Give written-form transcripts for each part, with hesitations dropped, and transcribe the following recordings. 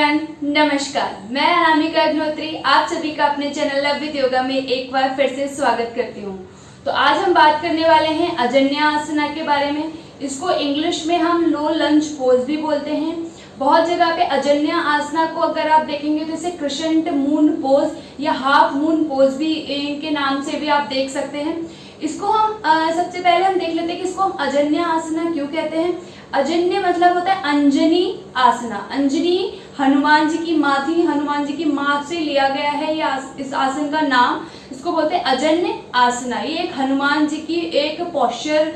Everyone, नमस्कार। मैं अनामिका अग्निहोत्री आप सभी का अपने चैनल लव विद योगा में एक बार फिर से स्वागत करती हूँ। तो आज हम बात करने वाले हैं अजन्यासना के बारे में। इसको इंग्लिश में हम लो लंज पोज भी बोलते हैं। बहुत जगह पे अजन्यासना को अगर आप देखेंगे तो इसे क्रिसेंट मून पोज या हाफ मून पोज भी इनके नाम से भी आप देख सकते हैं। इसको हम सबसे पहले हम देख लेते हैं कि इसको हम अजन्यासना क्यों कहते हैं। अजन्य मतलब होता है अंजनी आसना। अंजनी हनुमान जी की माँ थी, हनुमान जी की माँ से लिया गया है ये इस आसन का नाम। इसको बोलते हैं अजन्य आसना। ये एक हनुमान जी की एक पोस्चर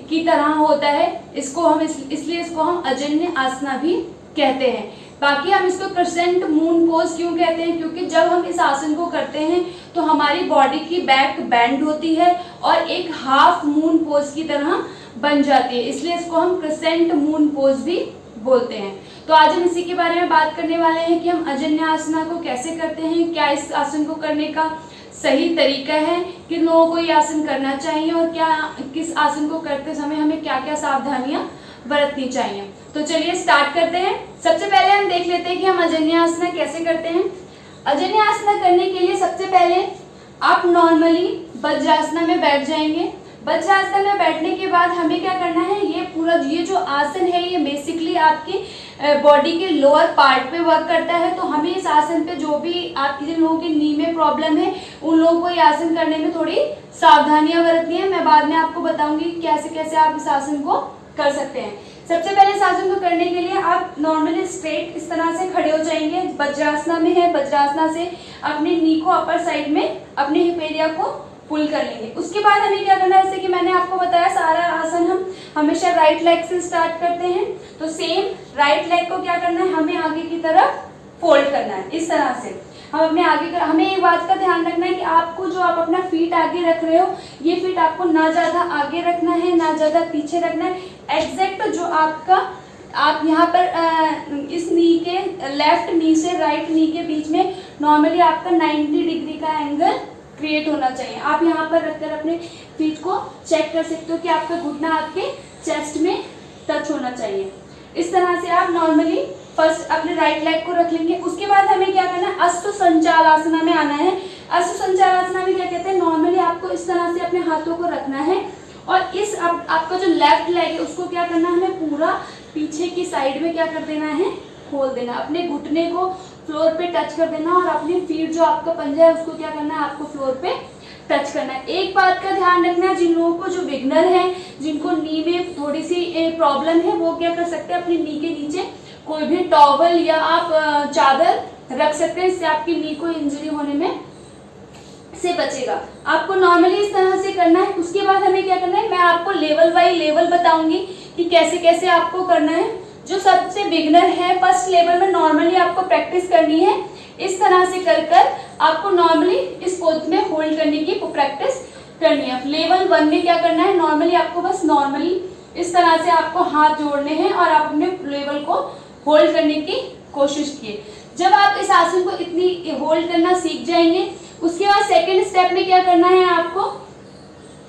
की तरह होता है। इसको हम इसलिए इसको हम अजन्य आसना भी कहते हैं। बाकी हम इसको क्रिसेंट मून पोज क्यों कहते हैं, क्योंकि जब हम इस आसन को करते हैं तो हमारी बॉडी की बैक बेंड होती है और एक हाफ मून पोज की तरह बन जाती है, इसलिए इसको हम क्रिसेंट मून पोज भी बोलते हैं। तो आज हम इसी के बारे में बात करने वाले हैं कि हम अजन्यासना को कैसे करते हैं, क्या इस आसन को करने का सही तरीका है, किन लोगों को ये आसन करना चाहिए और क्या किस आसन को करते समय हमें क्या क्या सावधानियां बरतनी चाहिए। तो चलिए स्टार्ट करते हैं। सबसे पहले हम देख लेते हैं कि हम अजन्यासना कैसे करते हैं। अजन्यासना करने के लिए सबसे पहले आप नॉर्मली वज्रासना में बैठ जाएंगे। वज्रासन में बैठने के बाद हमें क्या करना है, ये जो आसन है ये बेसिकली आपकी बॉडी के लोअर पार्ट पे वर्क करता है। तो हमें इस आसन पे जो भी आपके जिन लोगों की नी में प्रॉब्लम है उन लोगों को ये आसन करने में थोड़ी सावधानियां बरतनी है। मैं बाद में आपको बताऊंगी कैसे कैसे आप इस आसन को कर सकते हैं। सबसे पहले इस आसन को करने के लिए आप नॉर्मली स्ट्रेट इस तरह से खड़े हो जाएंगे। वज्रासना में है, वज्रासना से अपने नी को अपर साइड में अपने हिप एरिया को पुल कर लेंगे। उसके बाद हमें क्या करना है, जैसे कि मैंने आपको बताया सारा आसन हम हमेशा राइट लेग से स्टार्ट करते हैं। तो सेम राइट लेग को क्या करना है, हमें आगे की तरफ फोल्ड करना है। इस तरह से हम अपने हमें एक बात का ध्यान रखना है कि आपको जो आप अपना फीट आगे रख रहे हो ये फीट आपको ना ज्यादा आगे रखना है ना ज्यादा पीछे रखना है। एग्जैक्ट जो आप यहाँ पर इस नी के लेफ्ट नी से राइट नी के बीच में नॉर्मली आपका 90 डिग्री का एंगल क्रिएट होना चाहिए। आप यहाँ पर रखकर अपने फीट को चेक कर सकते हो कि आपका घुटना आपके चेस्ट में टच होना चाहिए। इस तरह से आप नॉर्मली फर्स्ट अपने राइट लेग को रख लेंगे। उसके बाद हमें क्या करना है, अश्व संचालासना में आना है। अश्व संचालासना में क्या कहते हैं, नॉर्मली आपको इस तरह से अपने हाथों को रखना है और इस आपका जो लेफ्ट लेग है उसको क्या करना है, हमें पूरा पीछे की साइड में क्या कर देना है, खोल देना। अपने घुटने को फ्लोर पे टच कर देना और अपनी फीट जो आपका पंजा है उसको क्या करना है, आपको फ्लोर पे टच करना है। एक बात का ध्यान रखना है, जिन लोगों को जो बिगनर है, जिनको नी में थोड़ी सी प्रॉब्लम है, वो क्या कर सकते हैं, अपनी नी के नीचे कोई भी टॉवल या आप चादर रख सकते हैं। इससे आपकी नी को इंजरी होने में से बचेगा। आपको नॉर्मली इस तरह से करना है। उसके बाद हमें क्या करना है, मैं आपको लेवल बाय लेवल बताऊंगी कि कैसे कैसे आपको करना है। जो सबसे बिगनर है, फर्स्ट लेवल में नॉर्मली आपको प्रैक्टिस करनी है। इस तरह से कर आपको नॉर्मली इस पोज में होल्ड करने की प्रैक्टिस करनी है। लेवल 1 में क्या करना है, नॉर्मली आपको बस नॉर्मली इस तरह से आपको हाथ जोड़ने हैं और आप अपने लेवल को होल्ड करने की कोशिश कीजिए। जब आप इस आसन को इतनी होल्ड करना सीख जाएंगे, उसके बाद सेकेंड स्टेप में क्या करना है, आपको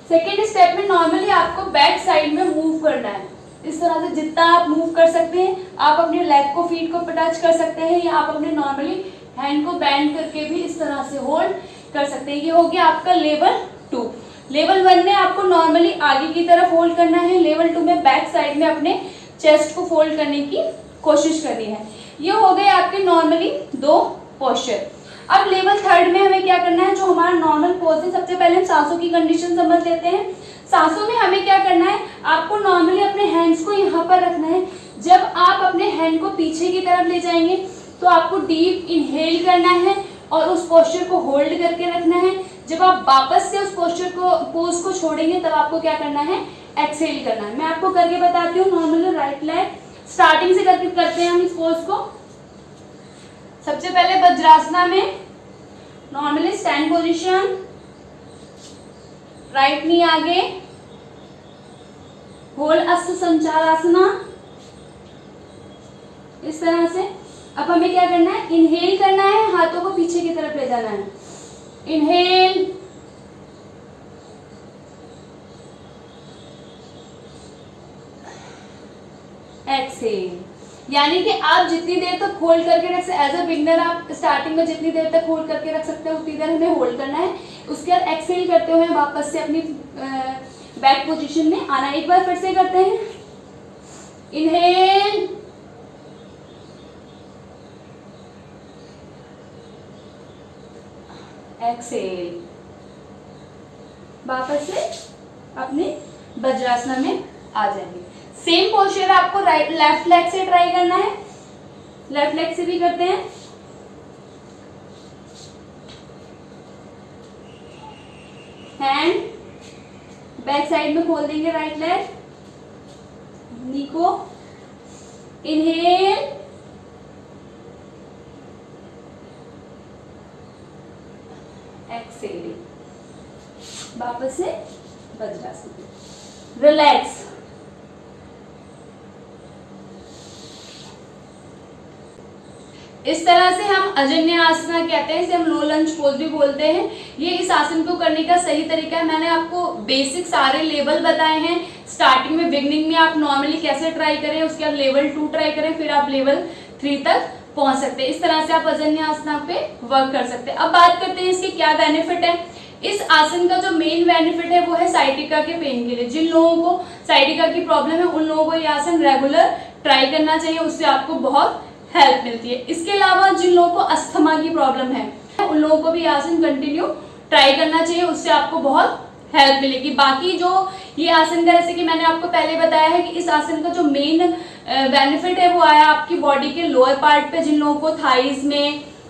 सेकेंड स्टेप में नॉर्मली आपको बैक साइड में मूव करना है। इस तरह से जितना आप मूव कर सकते हैं, आप अपने लेग को फीट को टच कर सकते हैं या आप अपने नॉर्मली हैंड को बेंड करके भी इस तरह से होल्ड कर सकते हैं। ये हो गया आपका लेवल 2। लेवल 1 में आपको नॉर्मली आगे की तरफ होल्ड करना है। लेवल 2 में बैक साइड में अपने चेस्ट को फोल्ड करने की कोशिश करनी है। ये हो गए आपके नॉर्मली 2 पोस्चर। अब लेवल 3 में हमें क्या करना है, जो हमारा नॉर्मल पोज है, सबसे पहले हम सांसों की कंडीशन समझ लेते हैं। सांसों में हमें क्या करना है, आपको नॉर्मली अपने हैंड्स को यहाँ पर रखना है। जब आप अपने हैंड को पीछे की तरफ ले जाएंगे तो आपको डीप इनहेल करना है और उस पोस्चर को होल्ड करके रखना है। जब आप वापस से उस पोज को छोड़ेंगे तब आपको क्या करना है, एक्सहेल करना है। मैं आपको करके बताती हूँ। नॉर्मली राइट लेग स्टार्टिंग से करते हैं हम इस पोज को। सबसे पहले वज्रासना में normally stand position, right knee आगे, होल्ड अश्व संचालासना इस तरह से। अब हमें क्या करना है, इनहेल करना है, हाथों को पीछे की तरफ ले जाना है। Inhale, exhale. यानी कि आप जितनी देर तक होल्ड करके रख सकते, एज अ बिगनर आप स्टार्टिंग में जितनी देर तक होल्ड करके रख सकते हो उतनी देर हमें होल्ड करना है। उसके बाद एक्सहेल करते हुए वापस से अपनी बैक पोजीशन में आना। एक बार फिर से करते हैं, इनहेल, एक्सहेल, वापस से अपने वज्रासना में आ जाएंगे। सेम पोस्चर आपको लेफ्ट लेग से ट्राई करना है, लेफ्ट लेग से भी करते हैं। हैंड बैक साइड में खोल देंगे, राइट लेग, नी को, इनहेल, एक्सहेल, वापस से वज्रासन, रिलैक्स। इस तरह से हम अजन्य आसना कहते हैं, इसे हम लो लंज पोज भी बोलते हैं। ये इस आसन को करने का सही तरीका है। मैंने आपको बेसिक सारे लेवल बताए हैं। स्टार्टिंग में बिगनिंग में आप नॉर्मली कैसे ट्राई करें, उसके बाद लेवल 2 ट्राई करें, फिर आप लेवल 3 तक पहुंच सकते हैं। इस तरह से आप अजन्य आसना पे वर्क कर सकते हैं। अब बात करते हैं इसके क्या बेनिफिट है। इस आसन का जो मेन बेनिफिट है वो है साइटिका के पेन के लिए। जिन लोगों को साइटिका की प्रॉब्लम है उन लोगों को ये आसन रेगुलर ट्राई करना चाहिए, उससे आपको बहुत हेल्प मिलती है। इसके अलावा जिन लोगों को अस्थमा की प्रॉब्लम है उन लोगों को भी आसन कंटिन्यू ट्राई करना चाहिए, उससे आपको बहुत हेल्प मिलेगी। बाकी जो ये आसन का, जैसे कि मैंने आपको पहले बताया है कि इस आसन का जो मेन बेनिफिट है वो आया आपकी बॉडी के लोअर पार्ट पे। जिन लोगों को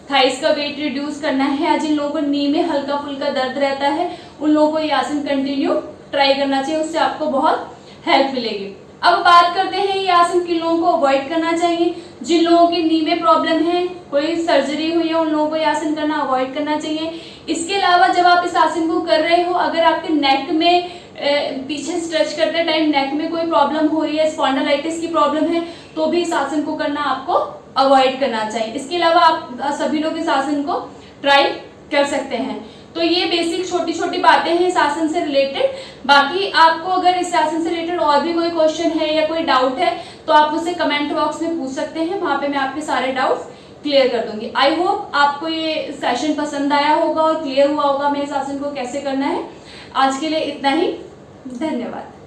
थाइस का वेट रिड्यूस करना है या जिन लोगों को नी में हल्का फुल्का दर्द रहता है उन लोगों को ये आसन कंटिन्यू ट्राई करना चाहिए, उससे आपको बहुत हेल्प मिलेगी। अब बात करते हैं ये आसन किन लोगों को अवॉइड करना चाहिए। जिन लोगों की नी में प्रॉब्लम है, कोई सर्जरी हुई है, उन लोगों को ये आसन करना अवॉइड करना चाहिए। इसके अलावा जब आप इस आसन को कर रहे हो, अगर आपके नेक में पीछे स्ट्रेच करते टाइम नेक में कोई प्रॉब्लम हो रही है, स्पॉन्डिलाइटिस की प्रॉब्लम है, तो भी इस आसन को करना आपको अवॉइड करना चाहिए। इसके अलावा आप सभी लोग इस आसन को ट्राई कर सकते हैं। तो ये बेसिक छोटी छोटी बातें हैं इस आसन से रिलेटेड। बाकी आपको अगर इस आसन से रिलेटेड और भी कोई क्वेश्चन है या कोई डाउट है तो आप मुझसे कमेंट बॉक्स में पूछ सकते हैं, वहां पे मैं आपके सारे डाउट्स क्लियर कर दूंगी। आई होप आपको ये सेशन पसंद आया होगा और क्लियर हुआ होगा मैं इस आसन को कैसे करना है। आज के लिए इतना ही, धन्यवाद।